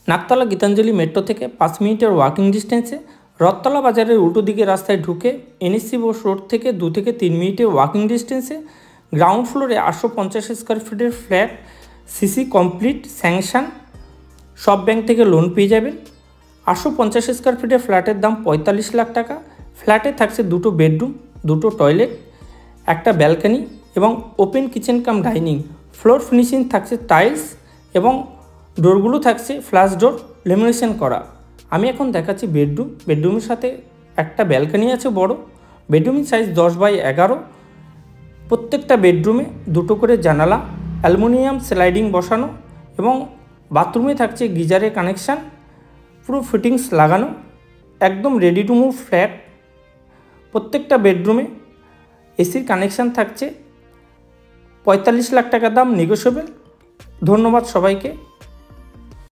Nagtala Geetanjali metro থেকে 5 मिनिटेर walking ডিস্টেন্সে Rathtala বাজারের উল্টো দিকে রাস্তায় ঢুকে এনএসসি বোস রোড থেকে 2 থেকে 3 মিনিটের ওয়াকিং ডিস্টেন্সে গ্রাউন্ড ফ্লোরে 850 স্কয়ার ফিটের ফ্ল্যাট সিসি কমপ্লিট স্যাংশন সব ব্যাংক থেকে লোন পেয়ে যাবেন। 850 স্কয়ার ফিটের ফ্ল্যাটের দাম 45 লাখ টাকা। ফ্ল্যাটে থাকছে দুটো বেডরুম, দুটো টয়লেট, একটা ব্যালকনি এবং open kitchen cum dining. Floor finishing থাকছে টাইলস এবং ডোরগুলো থাকছে ফ্ল্যাশ ডোর লেমিনেশন করা। আমি এখন দেখাচ্ছি বেডরুম। বেডরুমের সাথে একটা ব্যালকনি আছে বড়। বেডরুমের সাইজ 10x11। প্রত্যেকটা বেডরুমে দুটো করে জানালা, অ্যালুমিনিয়াম স্লাইডিং বসানো এবং বাথরুমে থাকছে গিজারের কানেকশান, পুরো ফিটিংস লাগানো, একদম রেডি টু মুভ ফ্ল্যাট। প্রত্যেকটা বেডরুমে এসির কানেকশান থাকছে। 45 লাখ টাকা দাম, নেগোশিয়েবল। ধন্যবাদ সবাইকে।